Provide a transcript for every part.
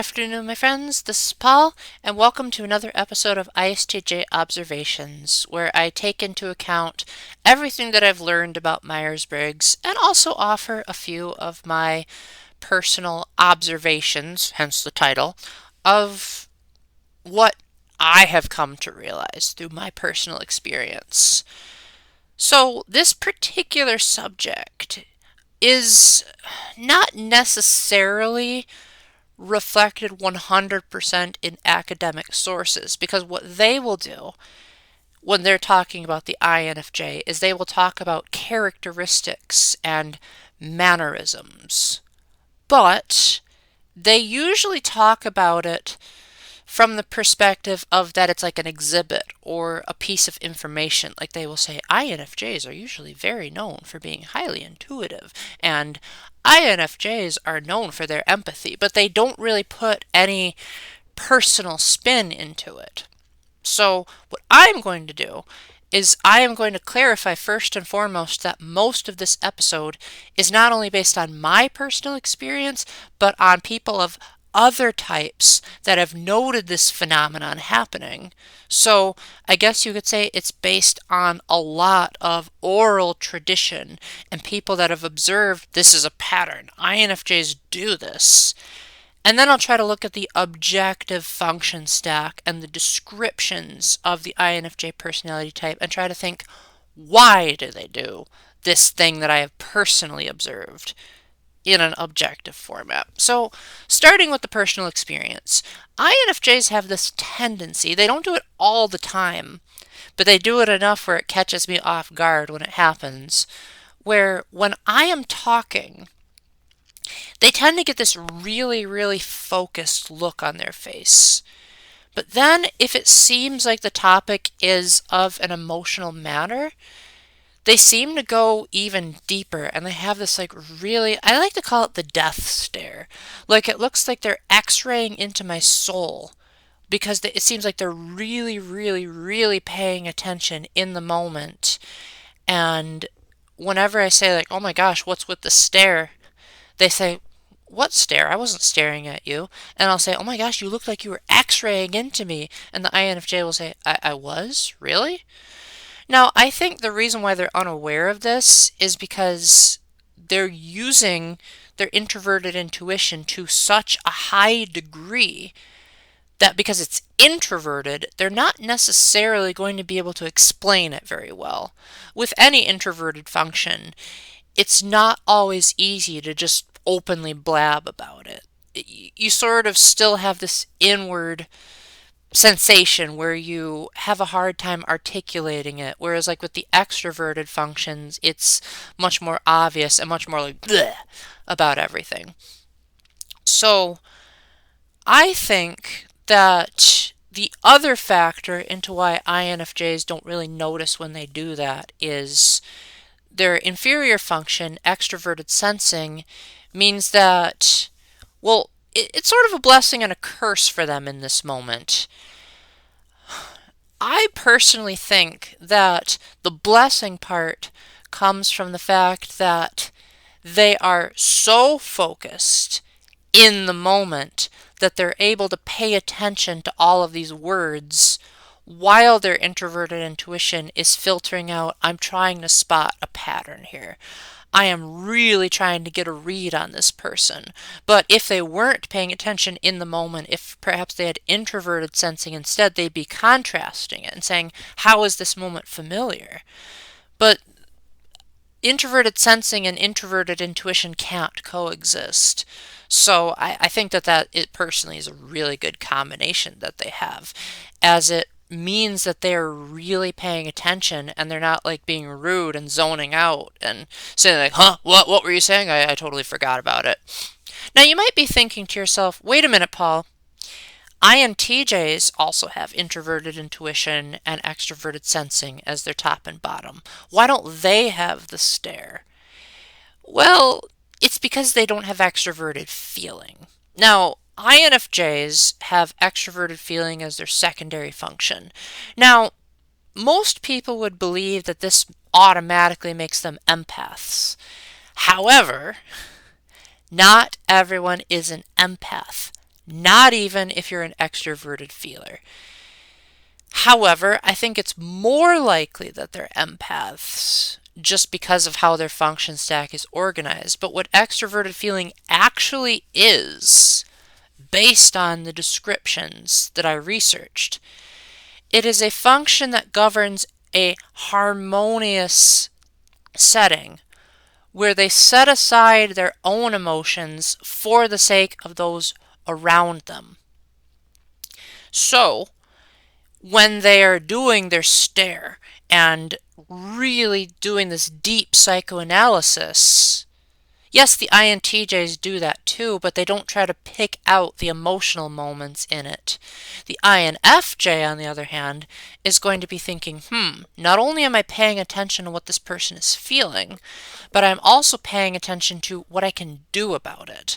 afternoon, my friends. This is Paul, and welcome to another episode of ISTJ Observations, where I take into account everything that I've learned about Myers-Briggs and also offer a few of my personal observations, hence the title, of what I have come to realize through my personal experience. So, this particular subject is not necessarily reflected 100% in academic sources, because what they will do when they're talking about the INFJ is they will talk about characteristics and mannerisms. But they usually talk about it from the perspective of that it's like an exhibit or a piece of information. Like they will say INFJs are usually very known for being highly intuitive, and INFJs are known for their empathy, but they don't really put any personal spin into it. So what I'm going to do is I am going to clarify first and foremost that most of this episode is not only based on my personal experience, but on people of other types that have noted this phenomenon happening. So I guess you could say it's based on a lot of oral tradition and people that have observed this is a pattern. INFJs do this. And then I'll try to look at the objective function stack and the descriptions of the INFJ personality type and try to think, why do they do this thing that I have personally observed in an objective format? So, starting with the personal experience, INFJs have this tendency, they don't do it all the time, but they do it enough where it catches me off guard when it happens, where when I am talking, they tend to get this really, really focused look on their face. But then, if it seems like the topic is of an emotional matter, they seem to go even deeper, and they have this like really, I like to call it the death stare. Like it looks like they're x-raying into my soul because it seems like they're really, really, really paying attention in the moment. And whenever I say like, oh my gosh, what's with the stare? They say, what stare? I wasn't staring at you. And I'll say, oh my gosh, you looked like you were x-raying into me. And the INFJ will say, I was? Really? Now, I think the reason why they're unaware of this is because they're using their introverted intuition to such a high degree that because it's introverted, they're not necessarily going to be able to explain it very well. With any introverted function, it's not always easy to just openly blab about it. You sort of still have this inward sensation where you have a hard time articulating it, whereas like with the extroverted functions, it's much more obvious and much more like bleh about everything. So I think that the other factor into why INFJs don't really notice when they do that is their inferior function, extroverted sensing, means that, well, it's sort of a blessing and a curse for them in this moment. I personally think that the blessing part comes from the fact that they are so focused in the moment that they're able to pay attention to all of these words while their introverted intuition is filtering out, I'm trying to spot a pattern here. I am really trying to get a read on this person. But if they weren't paying attention in the moment, if perhaps they had introverted sensing instead, they'd be contrasting it and saying, how is this moment familiar? But introverted sensing and introverted intuition can't coexist. So I think that it personally is a really good combination that they have, as it means that they're really paying attention and they're not like being rude and zoning out and saying like, huh, what were you saying? I totally forgot about it. Now you might be thinking to yourself, wait a minute, Paul. INTJs also have introverted intuition and extroverted sensing as their top and bottom. Why don't they have the stare? Well, it's because they don't have extroverted feeling. Now, INFJs have extroverted feeling as their secondary function. Now, most people would believe that this automatically makes them empaths. However, not everyone is an empath. not even if you're an extroverted feeler. However, I think it's more likely that they're empaths just because of how their function stack is organized. But what extroverted feeling actually is, based on the descriptions that I researched, it is a function that governs a harmonious setting where they set aside their own emotions for the sake of those around them. So, when they are doing their stare and really doing this deep psychoanalysis, yes, the INTJs do that too, but they don't try to pick out the emotional moments in it. The INFJ, on the other hand, is going to be thinking, not only am I paying attention to what this person is feeling, but I'm also paying attention to what I can do about it.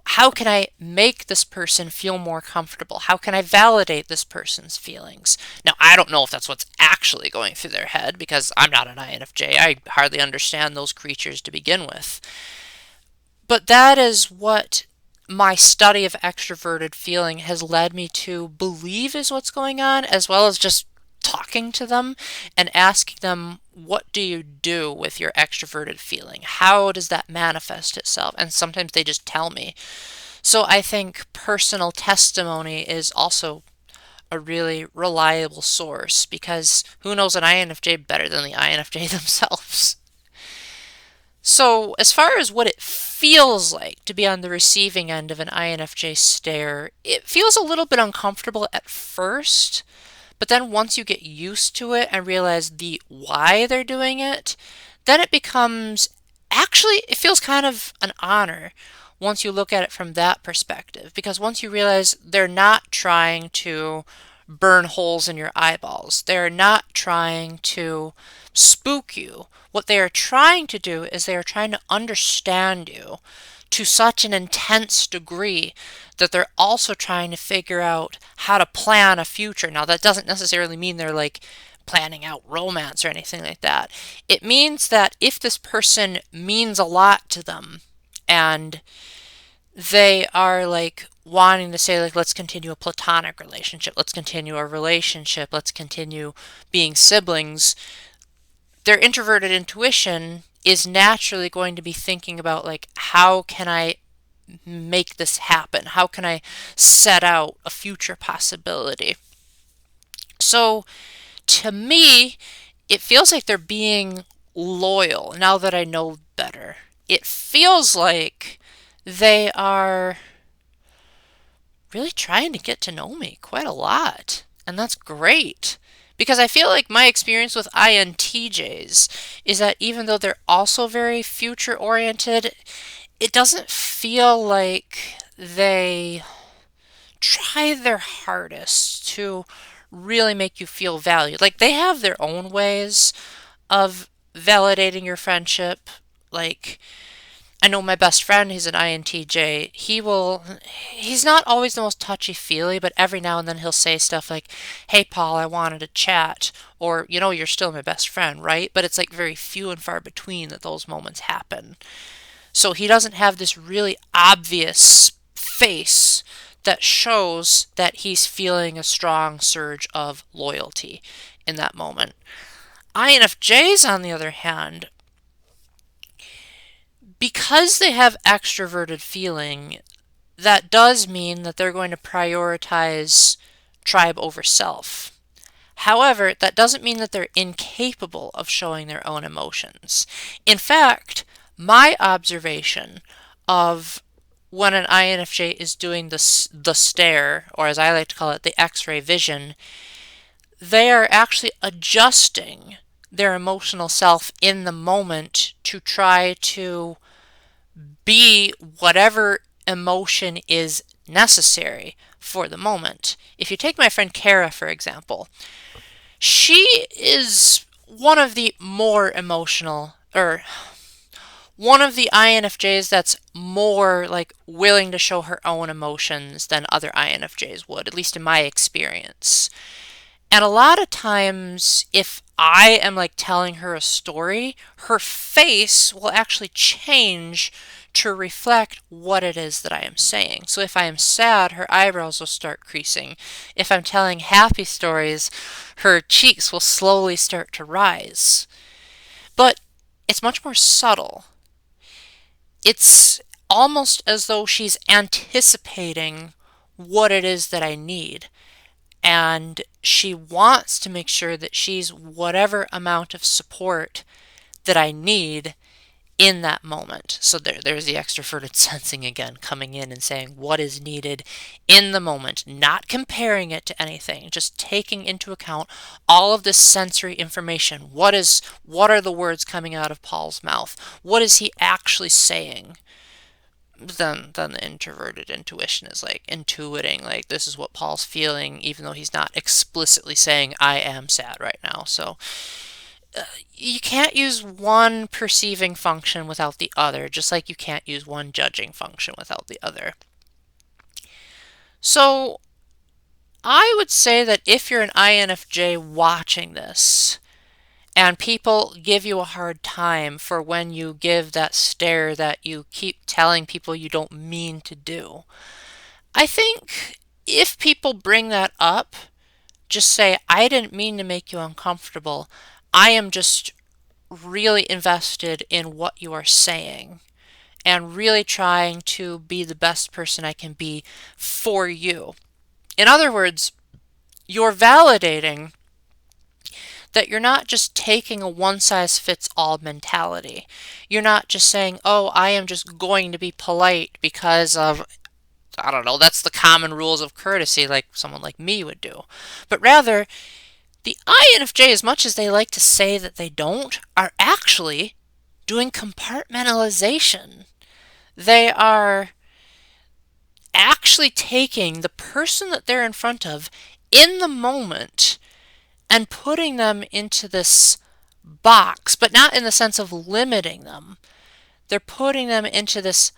How can I make this person feel more comfortable? How can I validate this person's feelings? Now, I don't know if that's what's actually going through their head because I'm not an INFJ. I hardly understand those creatures to begin with. But that is what my study of extroverted feeling has led me to believe is what's going on, as well as just talking to them and asking them, what do you do with your extroverted feeling? How does that manifest itself? And sometimes they just tell me. So I think personal testimony is also a really reliable source because who knows an INFJ better than the INFJ themselves? So, as far as what it feels like to be on the receiving end of an INFJ stare, it feels a little bit uncomfortable at first, but then once you get used to it and realize the why they're doing it, then it becomes actually, it feels kind of an honor once you look at it from that perspective. Because once you realize they're not trying to burn holes in your eyeballs, they're not trying to spook you. What they are trying to do is they are trying to understand you to such an intense degree that they're also trying to figure out how to plan a future. Now, that doesn't necessarily mean they're like planning out romance or anything like that. It means that if this person means a lot to them and they are like wanting to say like, let's continue a platonic relationship, let's continue a relationship, let's continue being siblings, their introverted intuition is naturally going to be thinking about like, how can I make this happen? How can I set out a future possibility? So to me, it feels like they're being loyal now that I know better. It feels like they are really trying to get to know me quite a lot. And that's great. Because I feel like my experience with INTJs is that even though they're also very future oriented, it doesn't feel like they try their hardest to really make you feel valued. Like they have their own ways of validating your friendship. Like I know my best friend, he's an INTJ. He's not always the most touchy-feely, but every now and then he'll say stuff like, hey, Paul, I wanted to chat. Or, you're still my best friend, right? But it's like very few and far between that those moments happen. So he doesn't have this really obvious face that shows that he's feeling a strong surge of loyalty in that moment. INFJs, on the other hand, because they have extroverted feeling, that does mean that they're going to prioritize tribe over self. However, that doesn't mean that they're incapable of showing their own emotions. In fact, my observation of when an INFJ is doing the stare, or as I like to call it, the X-ray vision, they are actually adjusting their emotional self in the moment to try to be whatever emotion is necessary for the moment. If you take my friend Kara, for example, she is one of the more emotional, or one of the INFJs that's more like willing to show her own emotions than other INFJs would, at least in my experience. And a lot of times, if I am like telling her a story, her face will actually change to reflect what it is that I am saying. So if I am sad, her eyebrows will start creasing. If I'm telling happy stories, her cheeks will slowly start to rise. But it's much more subtle. It's almost as though she's anticipating what it is that I need. And she wants to make sure that she's whatever amount of support that I need in that moment. So there's the extroverted sensing again coming in and saying what is needed in the moment, not comparing it to anything, just taking into account all of this sensory information. What are the words coming out of Paul's mouth? What is he actually saying? Then the introverted intuition is like intuiting, like this is what Paul's feeling, even though he's not explicitly saying I am sad right now. So you can't use one perceiving function without the other, just like you can't use one judging function without the other. So I would say that if you're an INFJ watching this, and people give you a hard time for when you give that stare that you keep telling people you don't mean to do, I think if people bring that up, just say, I didn't mean to make you uncomfortable. I am just really invested in what you are saying and really trying to be the best person I can be for you. In other words, you're validating that you're not just taking a one-size-fits-all mentality. You're not just saying, oh, I am just going to be polite because of, I don't know, that's the common rules of courtesy like someone like me would do. But rather, the INFJ, as much as they like to say that they don't, are actually doing compartmentalization. They are actually taking the person that they're in front of in the moment and putting them into this box, but not in the sense of limiting them. They're putting them into this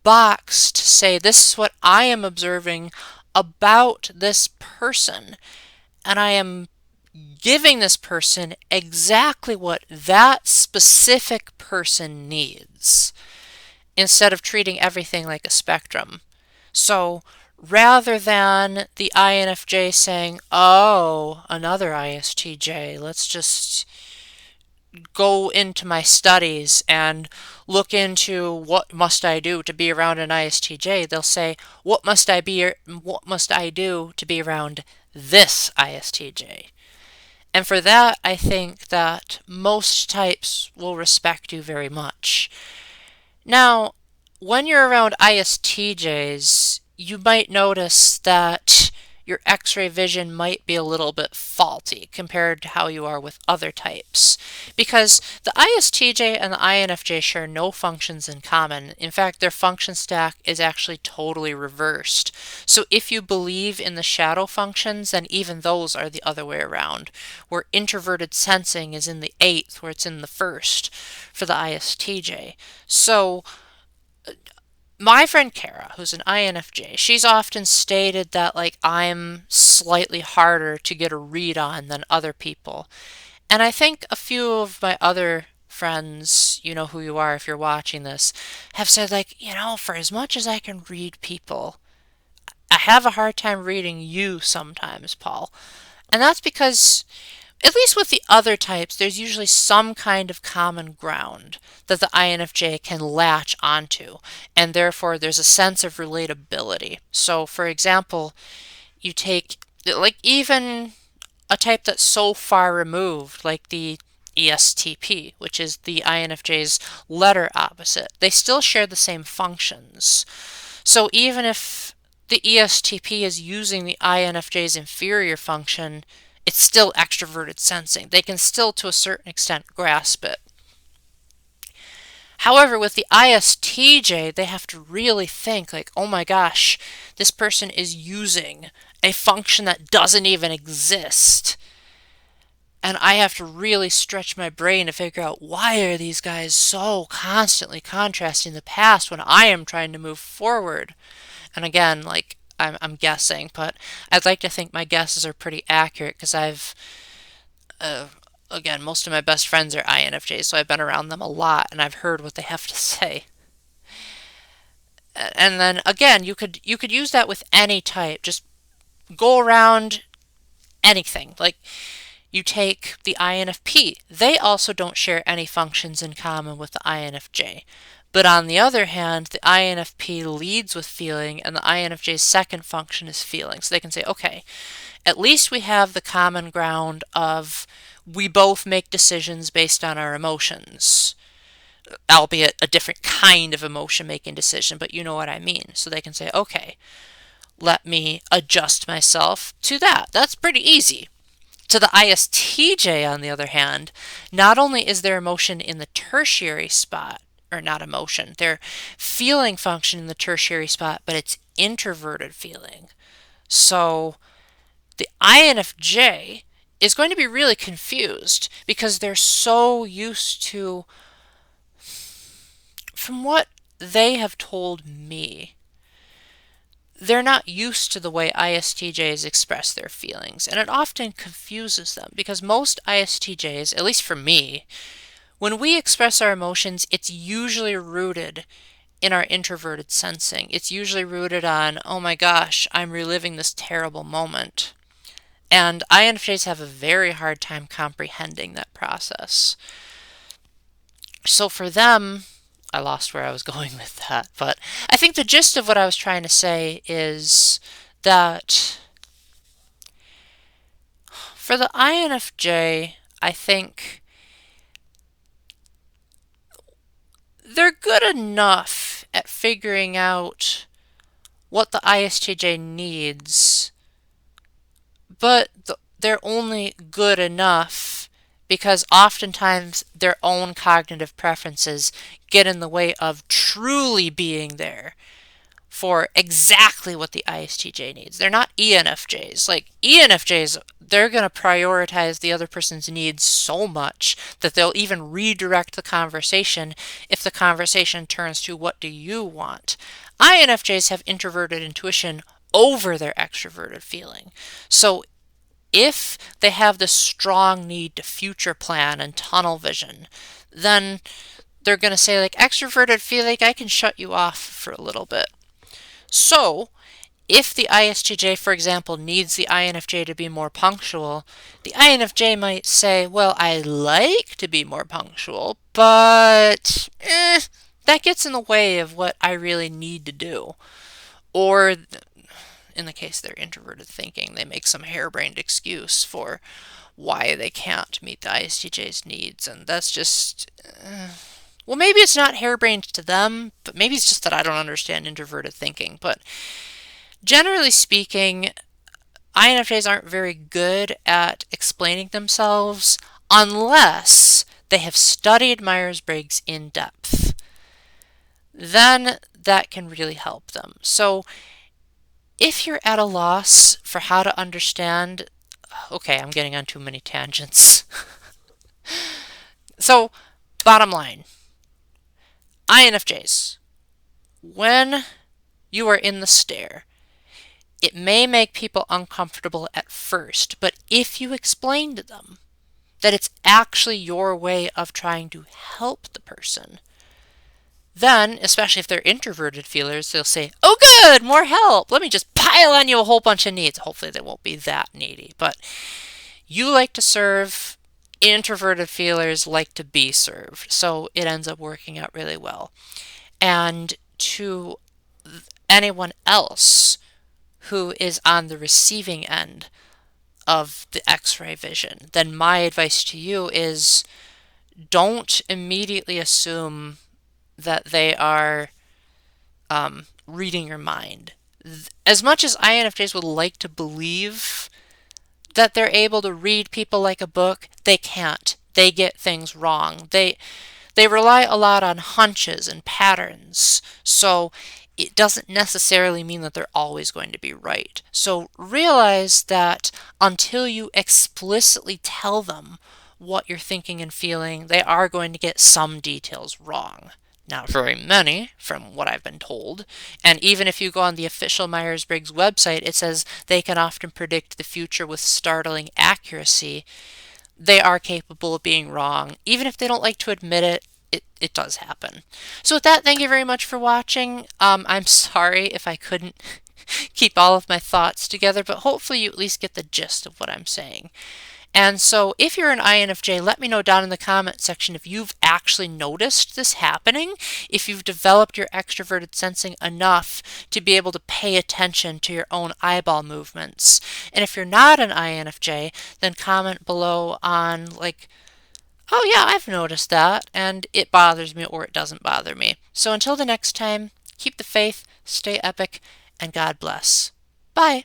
box to say, this is what I am observing about this person, and I am giving this person exactly what that specific person needs, instead of treating everything like a spectrum. So rather than the INFJ saying, oh, another ISTJ, let's just go into my studies and look into what must I do to be around an ISTJ, they'll say, what must I do to be around this ISTJ? And for that, I think that most types will respect you very much. Now, when you're around ISTJs, you might notice that your X-ray vision might be a little bit faulty compared to how you are with other types. Because the ISTJ and the INFJ share no functions in common. In fact, their function stack is actually totally reversed. So if you believe in the shadow functions, then even those are the other way around, where introverted sensing is in the 8th, where it's in the 1st for the ISTJ. So my friend Kara, who's an INFJ, she's often stated that like I'm slightly harder to get a read on than other people. And I think a few of my other friends, you know who you are if you're watching this, have said like, for as much as I can read people, I have a hard time reading you sometimes, Paul. And that's because, at least with the other types, there's usually some kind of common ground that the INFJ can latch onto, and therefore there's a sense of relatability. So, for example, you take, like, even a type that's so far removed, like the ESTP, which is the INFJ's letter opposite. They still share the same functions. So even if the ESTP is using the INFJ's inferior function, it's still extroverted sensing. They can still, to a certain extent, grasp it. However, with the ISTJ, they have to really think like, oh my gosh, this person is using a function that doesn't even exist. And I have to really stretch my brain to figure out, why are these guys so constantly contrasting the past when I am trying to move forward? And again, like, I'm guessing, but I'd like to think my guesses are pretty accurate because I've again, most of my best friends are INFJs, so I've been around them a lot and I've heard what they have to say. And then again, you could use that with any type. Just go around anything. Like you take the INFP. They also don't share any functions in common with the INFJ. But on the other hand, the INFP leads with feeling and the INFJ's second function is feeling. So they can say, okay, at least we have the common ground of we both make decisions based on our emotions, albeit a different kind of emotion making decision, but you know what I mean. So they can say, okay, let me adjust myself to that. That's pretty easy. To the ISTJ, on the other hand, not only is their emotion in the tertiary spot, or not emotion, their feeling function in the tertiary spot, but it's introverted feeling. So the INFJ is going to be really confused because they're so used to, from what they have told me, they're not used to the way ISTJs express their feelings, and it often confuses them because most ISTJs, at least for me, when we express our emotions, it's usually rooted in our introverted sensing. It's usually rooted on, oh my gosh, I'm reliving this terrible moment. And INFJs have a very hard time comprehending that process. So for them, I lost where I was going with that, but I think the gist of what I was trying to say is that for the INFJ, I think they're good enough at figuring out what the ISTJ needs, but they're only good enough because oftentimes their own cognitive preferences get in the way of truly being there for exactly what the ISTJ needs. They're not ENFJs. Like ENFJs, they're going to prioritize the other person's needs so much that they'll even redirect the conversation if the conversation turns to what do you want. INFJs have introverted intuition over their extroverted feeling. So if they have this strong need to future plan and tunnel vision, then they're going to say like extroverted feeling, I can shut you off for a little bit. So if the ISTJ, for example, needs the INFJ to be more punctual, the INFJ might say, well, I like to be more punctual, but that gets in the way of what I really need to do. Or in the case they're introverted thinking, they make some harebrained excuse for why they can't meet the ISTJ's needs, and that's just well, maybe it's not harebrained to them, but maybe it's just that I don't understand introverted thinking. But generally speaking, INFJs aren't very good at explaining themselves unless they have studied Myers-Briggs in depth. Then that can really help them. So if you're at a loss for how to understand, okay, I'm getting on too many tangents. So, bottom line, INFJs, when you are in the stare, it may make people uncomfortable at first, but if you explain to them that it's actually your way of trying to help the person, then, especially if they're introverted feelers, they'll say, oh good, more help. Let me just pile on you a whole bunch of needs. Hopefully they won't be that needy, but you like to serve, introverted feelers like to be served. So it ends up working out really well. And to anyone else who is on the receiving end of the X-ray vision, then my advice to you is don't immediately assume that they are reading your mind. As much as INFJs would like to believe that they're able to read people like a book, they can't. They get things wrong. They rely a lot on hunches and patterns. So it doesn't necessarily mean that they're always going to be right. So realize that until you explicitly tell them what you're thinking and feeling, they are going to get some details wrong. Not very many, from what I've been told. And even if you go on the official Myers-Briggs website, it says they can often predict the future with startling accuracy. they are capable of being wrong. Even if they don't like to admit it, it does happen. So with that, thank you very much for watching. I'm sorry if I couldn't keep all of my thoughts together, but hopefully you at least get the gist of what I'm saying. And so if you're an INFJ, let me know down in the comment section if you've actually noticed this happening, if you've developed your extroverted sensing enough to be able to pay attention to your own eyeball movements. And if you're not an INFJ, then comment below on like, oh yeah, I've noticed that, and it bothers me or it doesn't bother me. So until the next time, keep the faith, stay epic, and God bless. Bye.